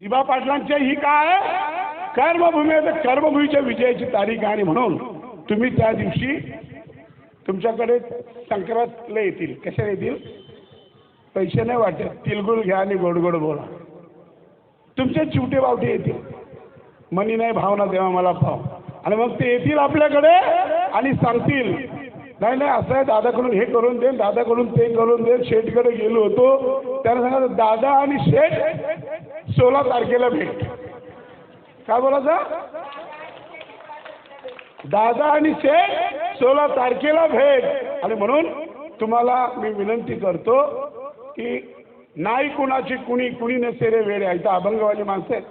दिबा पाटलांची ही काय कर्मभूमी आहे, कर्मभूमीच्या विजयाची तारीख आहे. आणि म्हणून तुम्ही त्या दिवशी तुमच्याकडे संक्रांतला येतील. कशा येतील? पैसे नाही वाटत, तिलगुळ घ्या आणि गोड गोड बोला. तुमचे चिवटे बावटे येतील, मनी नाही भावना देवा मला पाव. आणि मग ते येतील आपल्याकडे आणि सांगतील नाही नाही असं आहे, दादाकडून हे करून दे, दादाकडून ते करून दे. शेठकडे गेलो होतो, त्याला सांगा दादा आणि शेठ 16 तारखेला भेट. काय बोलायचं? दादा आणि शेठ 16 तारखेला भेट. आणि म्हणून तुम्हाला मी विनंती करतो की नाही कुणाची कुणी कुणी नसे रे वेळे. इथं अभंगवाली माणसं आहेत,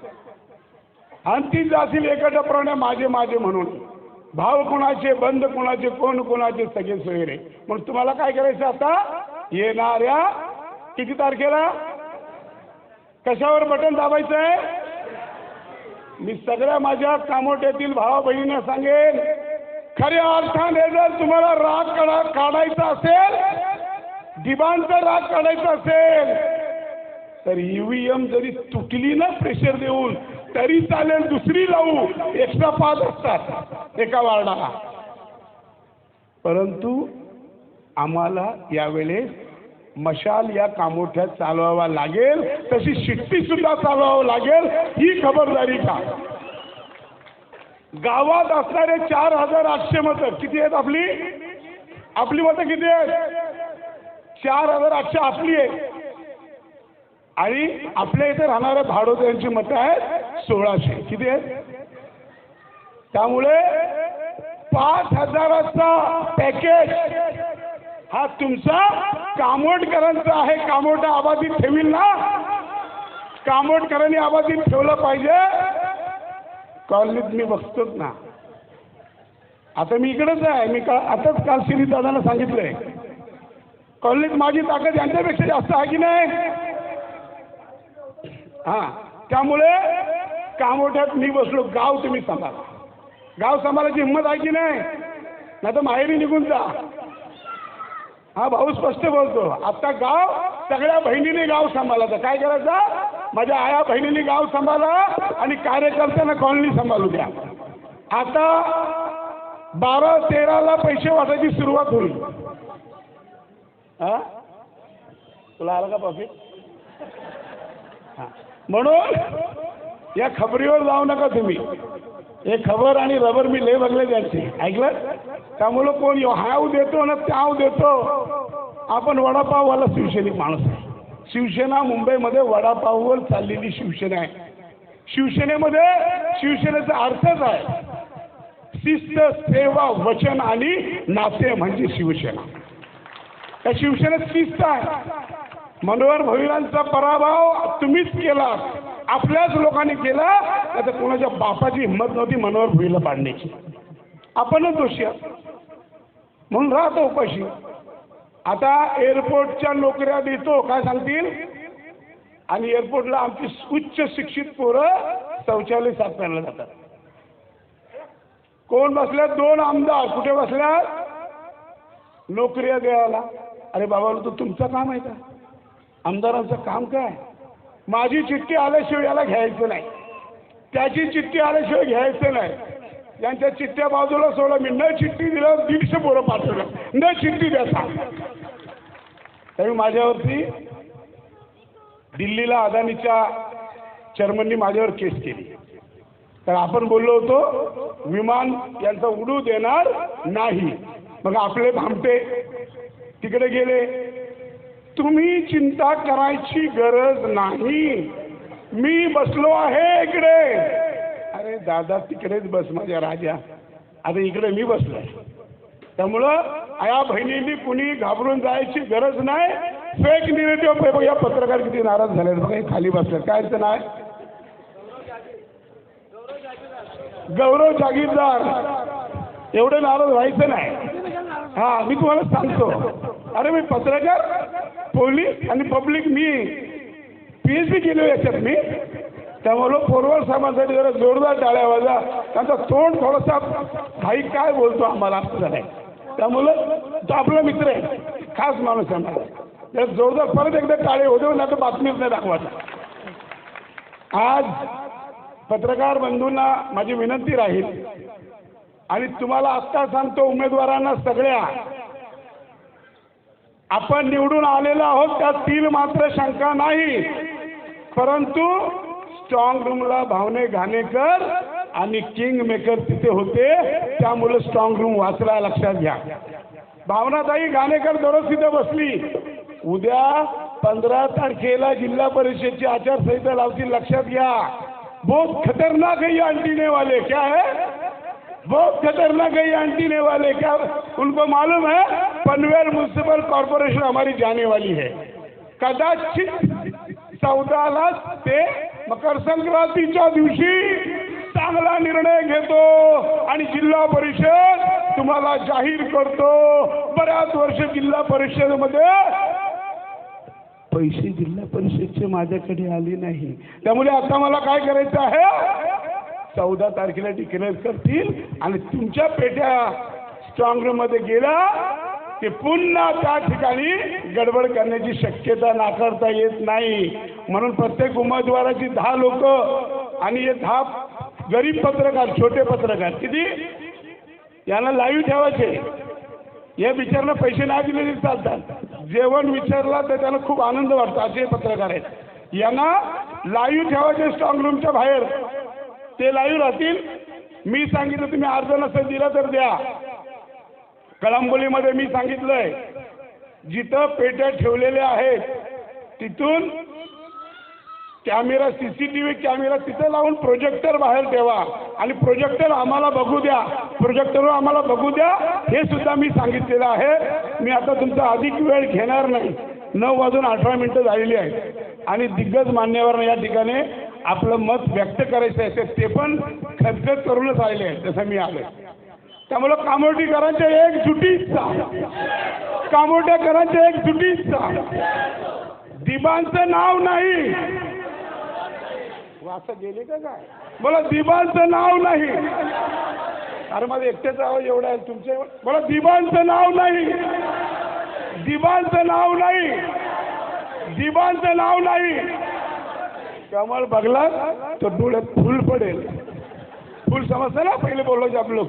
अंतिम जातील एकटप्रमाणे माझे माझे म्हणून. भाव कुणाचे, बंद कुणाचे, कोण कुणाचे, सगळे सोयरे. म्हणून तुम्हाला काय करायचं आता येणाऱ्या किती तारखेला कशावर बटन दाबायचं आहे? मी सगळ्या माझ्या कामोट्यातील भावा बहिणींना सांगेन, खऱ्या अर्थाने जर तुम्हाला राग काढायचा असेल, दिबांचा राग काढायचा असेल, तर ईव्हीएम जरी तुटली ना प्रेशर देऊन तरी चालेल, दुसरी लावू. एक्स्ट्रा 5 असतात एका वार्डाला. परंतु आम्हाला यावेळेस मशाल या कामोठ्यात चालवावा लागेल, तशी शिट्टी सुद्धा चालवावं लागेल. ही खबरदारी का. गावात असणारे 4800 मतं किती आहेत? आपली मतं किती आहेत? 4800 आपली आहे. आणि आपल्या इथे राहणाऱ्या भाडोत्यांची मतं आहेत 1600. किती आहेत? त्यामुळे 5000चा पॅकेज हा तुमचा कामोठकरांचा आहे. कामोठ आबादीत ठेवील ना, कामोठकरांनी आबादीत ठेवलं पाहिजे. कॉलनीत मी बघतोच ना, आता मी इकडेच आहे. मी आताच काल श्री दादांना सांगितलंय, कॉलनीत माझी ताकद यांच्यापेक्षा जास्त आहे की नाही? हां, त्यामुळे कामोठ्यात मी बसलो. गाव तुम्ही सांभाळा, गाव सांभाळायची हिंमत आहे की नाही? नाही तर माहेरी निघून जा. हा भाऊ स्पष्ट बोलतो. आता गाव सगळ्या बहिणींनी गाव सांभाळायचं. काय करायचं? माझ्या आया बहिणींनी गाव सांभाळा आणि कार्यकर्त्यांना कॉलनी सांभाळू द्या. आता 12-13ला पैसे वाटायची सुरुवात होईल. हा, तुला आलं का प्रॉफिट? हां, म्हणून या खबरीवर जाऊ नका तुम्ही. हे खबर आणि रबर मी लय बघले त्यांचे, ऐकलं? त्यामुळं कोण हाव देतो ना त्याव देतो. आपण वडापाववाला शिवसैनिक माणूस आहे. शिवसेना मुंबईमध्ये वडापाववर चाललेली शिवसेना आहे. शिवसेनेमध्ये शिवसेनेचा अर्थच आहे शिस्त, सेवा, वचन आणि नाते म्हणजे शिवसेना. त्या शिवसेनेत शिस्त आहे. मनोहर भोईरांचा पराभव तुम्हीच केला, आपल्याच लोकांनी केला. आता कोणाच्या बापाची हिंमत नव्हती मनोहर भोईला पाडण्याची. आपणच दोषी आहोत म्हणून राहतो उपाशी. आता एअरपोर्टच्या नोकऱ्या देतो काय सांगतील? आणि एअरपोर्टला आमची उच्च शिक्षित पोरं शौचालय साफ करायला जातात. कोण बसल्यात? 2 आमदार. कुठे बसल्यात? नोकऱ्या द्यायला. अरे बाबा, तो तुमचं काम आहे का? आमदारांचं काम काय? माझी चिठ्ठी आल्याशिवाय याला घ्यायचं नाही, त्याची चिठ्ठी आल्याशिवाय घ्यायचं नाही. यांच्या चिठ्ठ्या बाजूला सोडा. मी न चिठ्ठी दिलं 150 पोरं पाठवलं, न चिठ्ठी द्याचा. तरी माझ्यावरती दिल्लीला अदानीच्या चेअरमननी माझ्यावर केस केली. तर आपण बोललो होतो विमान यांचं उडू देणार नाही. मग आपले भामटे तिकडे गेले. तुम्ही चिंता करायची गरज नाही, मी बसलो आहे इकडे. अरे दादा तिकडेच बस माझ्या राजा, आता इकडे मी बसलोय. त्यामुळं या बहिणींनी कुणी घाबरून जायची गरज नाही. Fake negative. या पत्रकार किती नाराज झाले बघा, खाली बसले. काय त्याचं नाव? गौरव जागीरदार. एवढे नाराज व्हायचं नाही. हा, मी तुम्हाला सांगतो. अरे मी पत्रकार, पोलीस आणि पब्लिक, मी PhD केलो याच्यात मी. त्यामुळं पोरवर साहेबांसाठी जरा जोरदार टाळ्या वाजा. त्यांचा तोंड थोडासा भाई काय बोलतो आम्हाला असं झालंय. त्यामुळं तो आपला मित्र आहे, खास माणूस आहे मला. जोरदार परत एकदा टाळे होते, नाही तर बातमीच नाही दाखवायचा. आज पत्रकार बंधूंना माझी विनंती राहील आणि तुम्हाला आत्ता सांगतो उमेदवारांना सगळ्या, आपण निवडून आलेलो आहोत त्यात तिल मात्र शंका नाही, परंतु स्ट्रॉंग रूमला भावने घाणेकर आणि किंग मेकर तिथे होते, त्यामुळे स्ट्रॉंग रूम वाचला, लक्षात घ्या. भावनाताई घाणेकर दररोज तिथे बसली. उद्या 15 तारखेला जिल्हा परिषदची आचारसंहिता लावतील, लक्षात घ्या. बहुत खतरनाक है ये अंटीने वाले. क्या है? बहुत खतरनाक है ये अंटीने वाले. क्या उनको मालूम है पनवेल म्युनिसिपल कॉर्पोरेशन हमारी जाने वाली है. कदाचित 14ला ते मकर संक्रांतीच्या दिवशी चांगला निर्णय घेतो आणि जिल्हा परिषद तुम्हाला जाहीर करतो. बऱ्याच वर्ष जिल्हा परिषदेमध्ये पैसे जिल्हा परिषदचे माझ्याकडे आले नाही, त्यामुळे आता मला काय करायचं आहे, 14 तारखेला डिक्लेअर करतील आणि तुमच्या पेट्या स्ट्रॉंग रूम मध्ये गेला की पुन्हा त्या ठिकाणी गडबड करण्याची शक्यता नाकारता येत नाही. म्हणून प्रत्येक उमेदवाराची 10 लोक आणि हे 10 गरीब पत्रकार, छोटे पत्रकार, किती यांना लाईव्ह ठेवायचे. या विचारला पैसे नाही दिले तरी चालतात, जेवण विचारला तर त्यांना खूप आनंद वाटतो, असे पत्रकार आहेत. यांना लाईव्ह ठेवायचे स्ट्रॉंग रूमच्या बाहेर, ते लाईव्ह राहतील. मी सांगितलं तुम्ही अर्ज नसेल दिला तर द्या. कळंबोलीमध्ये मी सांगितलंय जिथं पेट्या ठेवलेल्या आहेत तिथून कॅमेरा, CCTV कॅमेरा तिथं लावून प्रोजेक्टर बाहेर ठेवा आणि प्रोजेक्टर आम्हाला बघू द्या, प्रोजेक्टरवर आम्हाला बघू द्या, हे सुद्धा मी सांगितलेलं आहे. मी आता तुमचा अधिक वेळ घेणार नाही. 9:18 झालेली आहेत आणि दिग्गज मान्यवर या ठिकाणी आपलं मत व्यक्त करायचं आहे, ते पण खदखद करूनच आलेले आहेत जसं मी आलो. त्यामुळं कामोर्डीकरांच्या एकजुटीचा, कामोर्डेकरांच्या एकजुटीचा, दिबांचं नाव नाही, असं गेले का काय, बोला दिबांचं नाव नाही. अरे माझं एकट्याचा आवाज एवढा आहे तुमच्या, बोला दिबांचं नाव नाही, दिबांचं नाव नाही, दिबांचं नाव नाही. कमळ बघला तर डोळ्यात फुल पडेल. फुल समजतं ना, पहिले बोलायचे आपले लोक,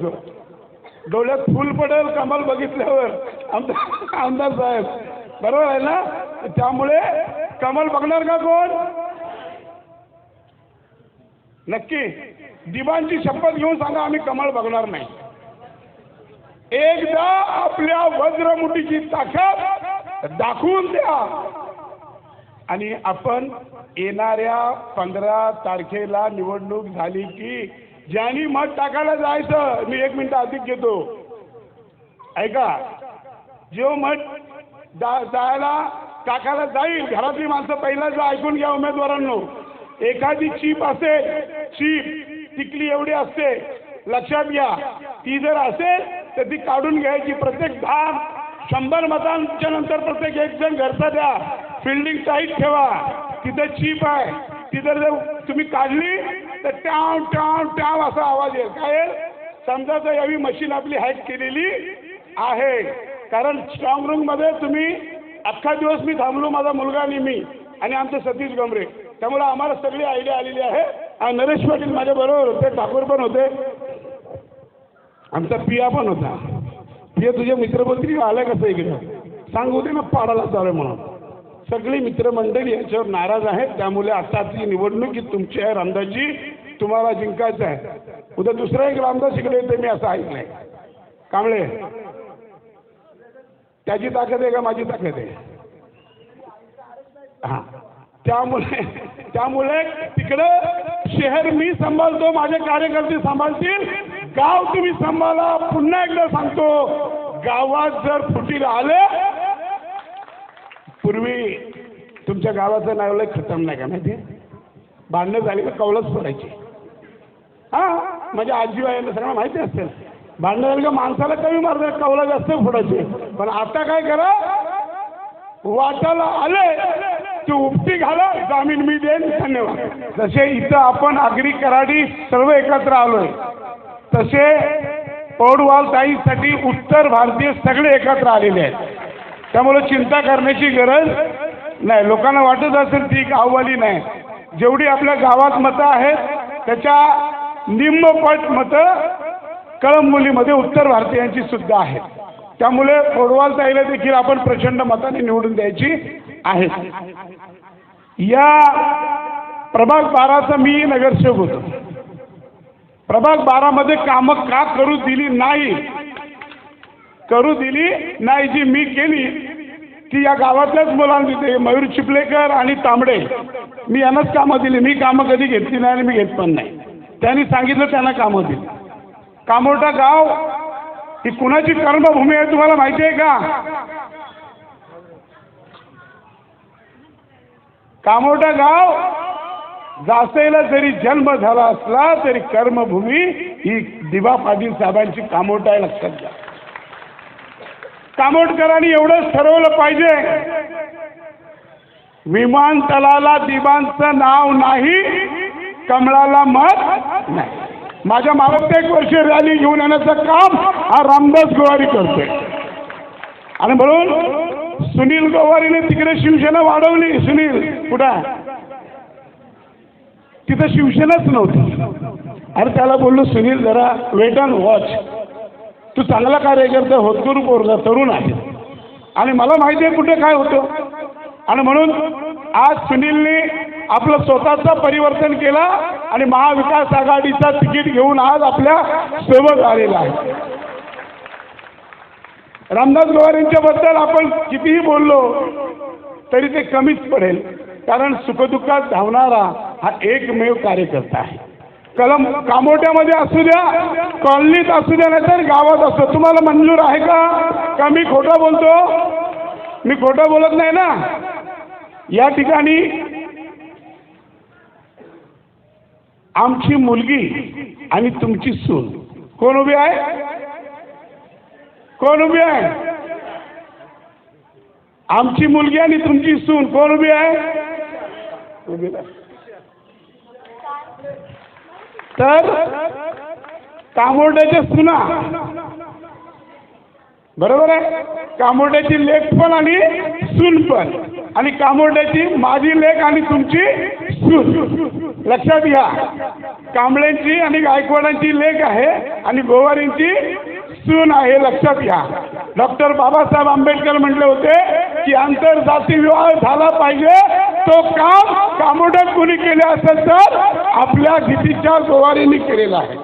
डोळ्यात फुल पडेल कमल बघितल्यावर. आमदार साहेब बरोबर आहे ना. त्यामुळे कमल बघणार का कोण? नक्की दिबांची शपथ घेऊन सांगा आम्ही कमळ बघणार नाही. एकदा आपल्या वज्रमुठीची ताकद दाखवून द्या आणि आपण येणाऱ्या 15 तारखेला निवडणूक झाली की ज्यांनी मत टाकायला जायचं, मी 1 मिनिट अधिक घेतो, ऐका. जो मत जायला टाकायला जाईल, घरातली माणसं पहिल्यांदा ऐकून घ्या उमेदवारांनो. एखादी चीप असेल, चीप टिकली एवढी असते, लक्षात घ्या. ती जर असेल तर ती काढून घ्यायची. प्रत्येक 100 मतांच्या नंतर प्रत्येक 1 जण घरचा द्या. फिल्डिंग टाईट ठेवा. तिथं चीप आहे, ती जर तुम्ही काढली तर टाव टाव टाव असा आवाज येईल. काय येईल? समजा तर यावी मशीन आपली हॅक केलेली आहे. कारण स्ट्रॉंग रूममध्ये तुम्ही अख्खा दिवस मी थांबलो, माझा मुलगा आणि मी आणि आमचे सतीश गमरे, त्यामुळे आम्हाला सगळी आयडिया आलेली आहे. आणि नरेश पाटील माझ्या बरोबर होते, ठाकूर पण होते, आमचा पिया पण होता. पिया तुझे मित्र बोलतील आलाय कसं इकडे, सांग होते ना पाडाला चालू म्हणून. सगळी मित्रमंडळी याच्यावर नाराज आहेत. त्यामुळे आताची निवडणूक ही तुमची आहे, रामदासजी तुम्हाला जिंकायचं आहे. उद्या दुसरा एक रामदास इकडे येते मी असं ऐकलंय. कांबळे, त्याची ताकद आहे का माझी ताकद आहे? हां, त्यामुळे तिकडं शहर मी सांभाळतो, माझे कार्यकर्ते सांभाळतील, गाव तुम्ही सांभाळा. पुन्हा एकदा सांगतो, गावात जर फुटीला आले, पूर्वी तुमच्या गावाचं नाव लय खतरनाक आहे माहिती, भांडणं झाली का कौलच पडायची. हां, माझ्या आजीबाईंना सगळं माहिती असेल. भांडणं झाली का माणसाला कमी मारतात, कौला जास्त फोडायचे. पण आता काय करा, वाटाला आले तू उपटी घाला, जामीन मी देईन, धन्यवाद. जसे इथं आपण आगरी कराडी सर्व एकत्र आलोय, तसे पौडवाल ताईसाठी उत्तर भारतीय सगळे एकत्र आलेले आहेत. त्यामुळे चिंता करण्याची गरज नाही. लोकांना वाटत असेल ती गाववाली नाही, जेवढी आपल्या गावात मतं आहेत त्याच्या निम्मपट मतं कळंबोलीमध्ये उत्तर भारतीयांची सुद्धा आहेत. त्यामुळे पोडवाल ताईला देखील आपण प्रचंड मताने निवडून द्यायची आहेत. या प्रभाग 12चा मी नगरसेवक होतो. प्रभाग 12 मध्ये कामं का करू दिली नाही जी मी केली ती या गावातल्याच मुलांनी दिली. मयूर चिपलेकर आणि तांबडे मी यांनाच कामं दिली. मी कामं कधी घेतली नाही आणि मी घेत पण नाही. त्यांनी सांगितलं त्यांना कामं दिली. कामोटा गाव ही कुणाची कर्मभूमी आहे तुम्हाला माहिती आहे का? कामोटा गाव जासेला जरी जन्म झाला असला तरी कर्मभूमी ही दिवा पाटील साहेबांची कामोटा आहे, लक्षात घ्या. कामोटकरांनी एवढंच ठरवलं पाहिजे, विमानतळाला दिबांचं नाव नाही, कमळाला मत नाही. माझ्या मागच्या 1 वर्ष रॅली घेऊन येण्याचं काम हा रामदास गोवारी करतोय. आणि म्हणून सुनील गोवारीने तिकडे शिवसेना वाढवली. सुनील कुठं? तिथं शिवसेनाच नव्हती. अरे त्याला बोललो सुनील जरा वेट अँड वॉच, तू चांगला कार्यकर्ता होतकरू पोरगा तरुण आहे आणि मला माहिती आहे कुठे काय होतं. आणि म्हणून आज सुनीलने आपलं स्वतःचं परिवर्तन केलं आणि महाविकास आघाडीचा तिकीट घेऊन आज आपल्या सोबत आलेला आहे. रामदास गोवारींच्या बद्दल आपण कितीही बोललो तरी ते कमीच पडेल, कारण सुखदुःखात धावणारा हा एकमेव कार्यकर्ता आहे. कामोट्यामध्ये असू द्या, कॉलनीत असू द्या, नाही तर गावात असतो. तुम्हाला मंजूर आहे का मी खोटं बोलतो? मी खोटं बोलत नाही ना. या ठिकाणी आमची मुलगी आणि तुमची सून कोण उभी आहे? कोण उभी आहे? आमची मुलगी आणि तुमची सून कोण उभी आहे? तर कामोर्ड्याच्या सुना, बरोबर आहे, कामोर्ड्याची लेक पण आणि सून पण, आणि कामोर्ड्याची माझी लेक आणि तुमची सून. लक्षात घ्या, कांबळेंची आणि गायकवाडांची लेक आहे आणि गोवारींची सून आहे. लक्षात घ्या. डॉक्टर बाबासाहेब आंबेडकर म्हटले होते की आंतरजाती विवाह झाला पाहिजे. तो काम कामोड्यात कोणी केले असेल तर आपल्या गीतीच्या गोवारींनी केलेला आहे.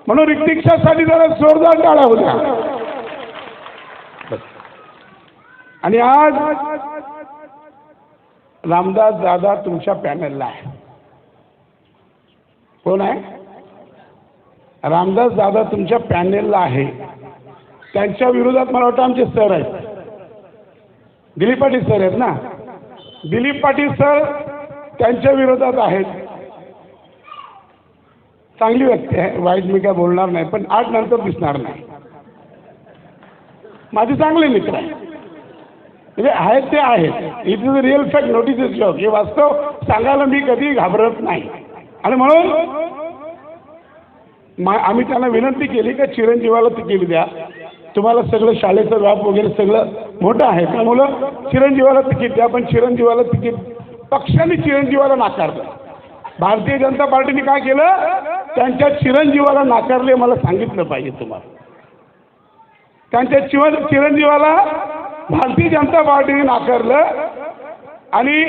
म्हणून रिक्षासाठी जरा जोरदार टाळ्या होत्या. आणि आज रामदास दादा तुमच्या पॅनलला आहे. कोण आहे? रामदास दादा तुमच्या पॅनेलला आहे. त्यांच्या विरोधात मला वाटतं आमचे सर आहेत, दिलीप पाटील सर आहेत ना. दिलीप पाटील सर त्यांच्या विरोधात आहेत. चांगली व्यक्ती आहे, वाईट मी काय बोलणार नाही, पण 8 नंतर दिसणार नाही. माझे चांगले मित्र आहे, म्हणजे आहेत ते आहेत. It is a real fact, notice is job. हे वास्तव सांगायला मी कधी घाबरत नाही. आणि म्हणून आम्ही त्यांना विनंती केली की चिरंजीवाला तिकीट द्या. तुम्हाला सगळं शाळेचं व्याप वगैरे सगळं मोठं आहे, त्यामुळं चिरंजीवाला तिकीट द्या. पण चिरंजीवाला तिकीट पक्षाने चिरंजीवाला नाकारलं. भारतीय जनता पार्टीने काय केलं? त्यांच्या चिरंजीवाला नाकारले. मला सांगितलं पाहिजे तुम्हाला, त्यांच्या चिरंजीवाला भारतीय जनता पार्टीने नाकारलं आणि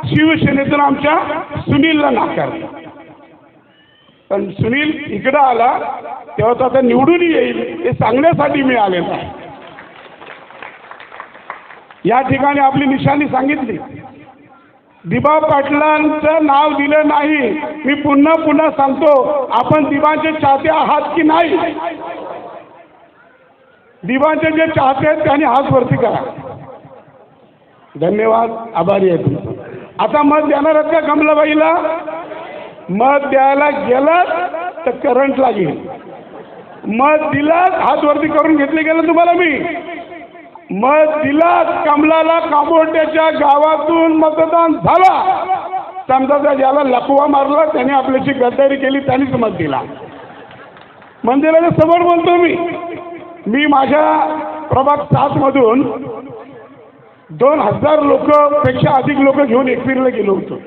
शिवसेनेतून आमच्या सुनीलला नाकारलं. पण सुनील इकडं आला तेव्हा तो आता निवडून येईल हे सांगण्यासाठी मी आलेलो आहे. या ठिकाणी आपली निशाणी सांगितली. दिबा पाटलांचं नाव दिलं नाही. मी पुन्हा पुन्हा सांगतो, आपण दिबांचे चाहते आहात की नाही? दिबांचे जे चाहते आहेत त्यांनी हात वरती करा. धन्यवाद, आभारी आहे तुमचं. आता मत देणार आहेत का कमलाबाईला? मत द्यायला गेलात तर करंट लागेल. मत दिलात, हात वरती करून घेतले गेलं तुम्हाला मी. मत दिलात कमलाला, कामोर्ड्याच्या गावातून मतदान झाला. समजा ज्याला लकवा मारला त्याने आपल्याची गद्दारी केली, त्यांनीच मत दिला. मंदिराच्या समोर बोलतो मी माझ्या प्रभाग 7 मधून 2000 लोकांपेक्षा अधिक लोक घेऊन एकविरीला गेलो होतो.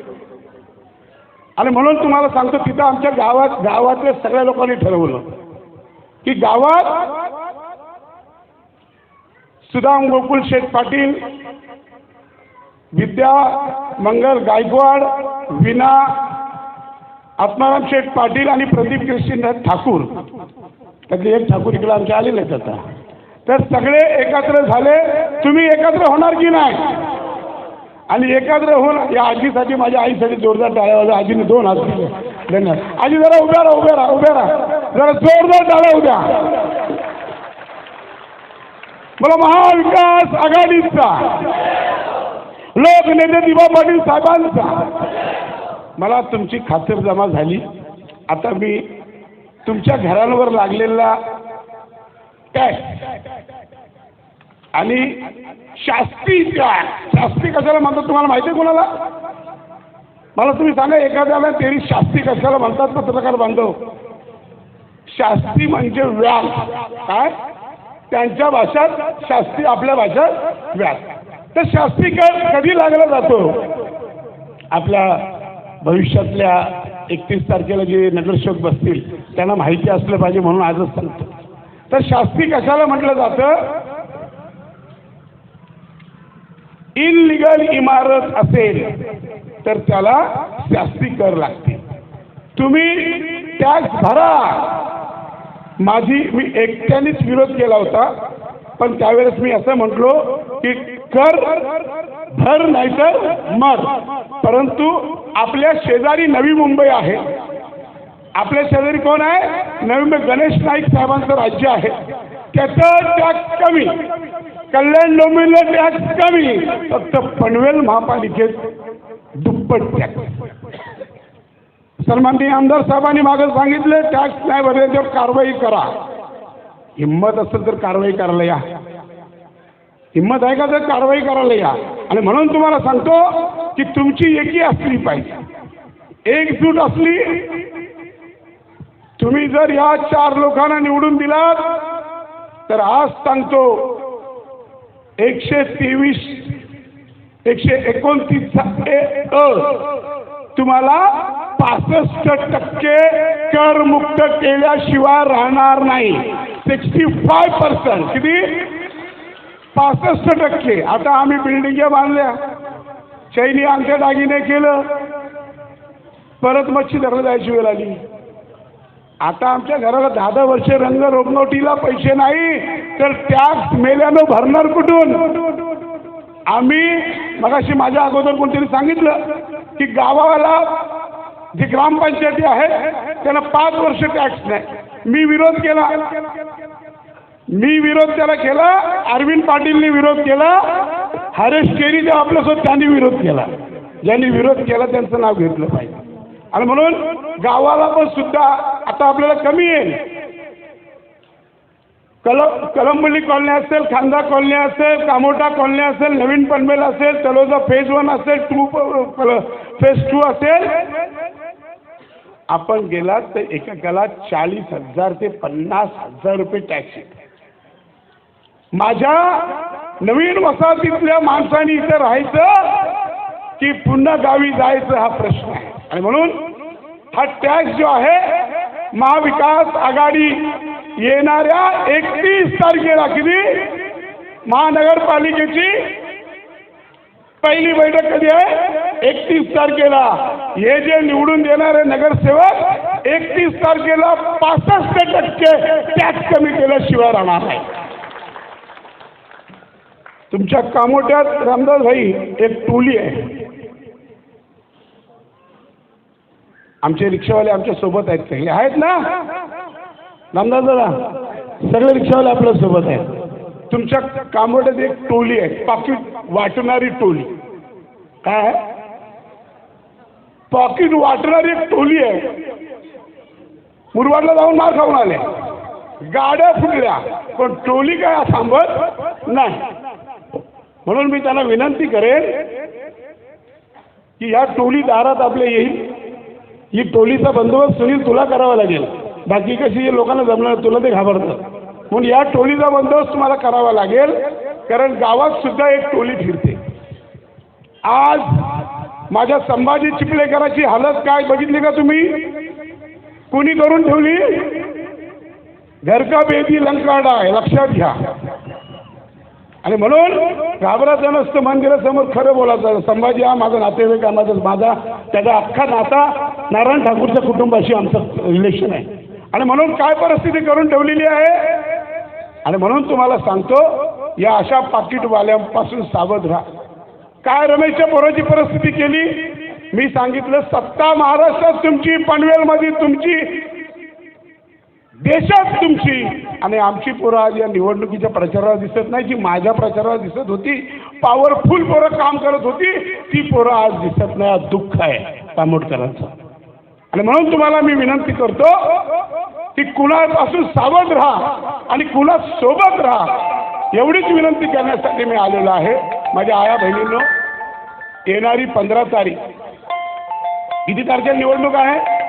आणि म्हणून तुम्हाला सांगतो, तिथं आमच्या गावातल्या सगळ्या लोकांनी ठरवलं की गावात सुदाम गोकुळ शेठ पाटील, विद्या मंगल गायकवाड, विना आत्माराम शेठ पाटील आणि प्रदीप कृष्णनाथ ठाकूर, त्यातले एक ठाकूर इकडे आमच्या आलेले आहेत आता, तर सगळे एकत्र झाले. तुम्ही एकत्र होणार की नाही? आणि एकत्र होऊन या आजीसाठी, माझ्या आईसाठी जोरदार टाळ्या वाजवा. आजीने 2 हात दिले. धन्यवाद. आजी जरा उभ्या राहा, उभ्या राहा, उभ्या राहा, जरा जोरदार टाळ्या उद्या. मला महाविकास आघाडीचा लोकनेते दिवा पाटील साहेबांचा मला तुमची खातरजमा झाली. आता मी तुमच्या घरांवर लागलेला काय आणि शास्ती कशाला म्हणतात तुम्हाला माहिती आहे कोणाला? मला तुम्ही सांगा, एखाद्याला तरी शास्ती कशाला म्हणतात पत्रकार बांधव? शास्ती म्हणजे व्यास. काय? त्यांच्या भाषात शास्ती, आपल्या भाषात व्यास. तर शास्ती कधी लागला जातो? आपल्या भविष्यातल्या 31 तारखेला जे नगरसेवक बसतील त्यांना माहिती असलं पाहिजे, म्हणून आजच सांगतो. तर शास्ती कशाला म्हटलं जातं? इनलिगल इमारत असेल तर त्याला शास्ती कर लागते. तुम्ही टॅक्स भरा. मी एकट्यानेच विरोध केला होता, पण त्यावेळेस मी असं म्हटलो की कर भर नाहीतर मर. परंतु आपल्या शेजारी नवी मुंबई आहे. आपल्या शेजारी कोण आहे? नवी मुंबई. गणेश नाईक साहेबांचं राज्य आहे. त्याचं टॅक्स कमी, कल्याण डोंबिवलीला टॅक्स कमी, फक्त पनवेल महापालिकेत दुप्पट टॅक्स. सन्माननीय आमदार साहेबांनी मागं सांगितले टॅक्स नाही भरल्याच्यावर कारवाई करा. हिंमत असेल तर कारवाई करायला या. हिंमत आहे का तर कारवाई करायला या. आणि म्हणून तुम्हाला सांगतो की तुमची एकी असली पाहिजे, एकजूट असली. तुम्ही जर या 4 लोकांना निवडून दिलात तर आज सांगतो 123 129 तुम्हाला 65% करमुक्त केल्याशिवाय राहणार नाही. 65%. किती? 65%. आता आम्ही बिल्डिंग बांधल्या, चैनी आमच्या दागिने केलं, परत मच्छी धरायला जायची वेळ आली. आता आमच्या घराला 10 वर्षे रंग रोगनोटीला पैसे नाही तर टॅक्स मेल्यानं भरणार कुठून? आम्ही मगाशी माझ्या अगोदर कोणतरी सांगितलं की गावाला जी ग्रामपंचायती आहे त्यांना 5 वर्ष टॅक्स नाही. मी विरोध त्याला केला. अरविंद पाटीलनी विरोध केला. हरेश केरी जेव्हा आपल्यासोबत त्यांनी विरोध केला. ज्यांनी विरोध केला त्यांचं नाव घेतलं पाहिजे. आणि म्हणून गावाला पण सुद्धा आता आपल्याला कमी येईल. कलंबली कॉलनी असेल, खांदा कॉलनी असेल, कामोटा कॉलनी असेल, नवीन पनवेल असेल, तलोजा फेज 1 असेल, फेज 2 असेल. आपण गेलात तर एकेकाला 40,000 ते 50,000 रुपये टॅक्स येतो. माझ्या नवीन वसाहतीतल्या माणसांनी इथे राहायचं की पुन्हा गावी जायचं हा प्रश्न आहे. आणि म्हणून हा टॅक्स जो आहे, महाविकास आघाडी येणाऱ्या 31 तारखेला किती? महानगरपालिकेची पहिली बैठक कधी आहे? 31 तारखेला. हे जे निवडून देणारे नगरसेवक 31 तारखेला 65% टॅक्स कमी केल्याशिवाय राहणार आहे. तुमच्या कामोट्यात रामदास भाई एक टोली आहे. आमचे रिक्षावाले आमच्या सोबत आहेत, सगळे आहेत ना रामदास दादा? सगळे रिक्षावाले आपल्या सोबत आहेत. तुमच्या कामोट्यात एक टोली आहे, पाकिट वाटणारी टोली. काय आहे? पाकिट वाटणारी एक टोली आहे. मुरबाडला जाऊन मार खाऊन आले, गाड्या फुटल्या, पण टोली काय थांबत नाही. म्हणून मी त्यांना विनंती करेन की या टोली दारात आपल्या येईल. ही टोलीचा बंदोबस्त सुनील तुला करावा लागेल. बाकी कशी लोकांना जमणार, तुला ते घाबरतं. म्हणून या टोलीचा बंदोबस्त तुम्हाला करावा लागेल, कारण गावात सुद्धा एक टोली फिरते. आज माझ्या संभाजी चिपळेकरांची हालत काय बघितली का तुम्ही? कुणी करून ठेवली? घर का बेदी लंकाडा आहे, लक्षात घ्या. आणि म्हणून घाबरायचं नसतं, मंदिरासमोर खरं बोलायचं. संभाजी हा माझा नातेवाईक आहे, माझा त्याचा अख्खा नाता नारायण ठाकूरच्या कुटुंबाशी आमचं रिलेशन आहे. आणि म्हणून काय परिस्थिती करून ठेवलेली आहे. आणि म्हणून तुम्हाला सांगतो, या अशा पाकिटवाल्यांपासून सावध राहा. काय रमेशच्या पोराची परिस्थिती केली मी सांगितलं. सत्ता महाराष्ट्रात तुमची, पनवेलमध्ये तुमची, देशात तुमची. आणि आमची पोरं आज या निवडणुकीच्या प्रचाराला दिसत नाही, जी माझ्या प्रचाराला दिसत होती. पॉवरफुल पोरं काम करत होती, ती पोरं आज दिसत नाही. आज दुःख आहे तामोडकरांचं. आणि म्हणून तुम्हाला मी विनंती करतो की कुणापासून सावध राहा आणि कुणासोबत राहा, एवढीच विनंती करण्यासाठी मी आलेलो आहे. माझ्या आया बहिणींनो, येणारी 15 तारीख, किती तारखेला निवडणूक आहे?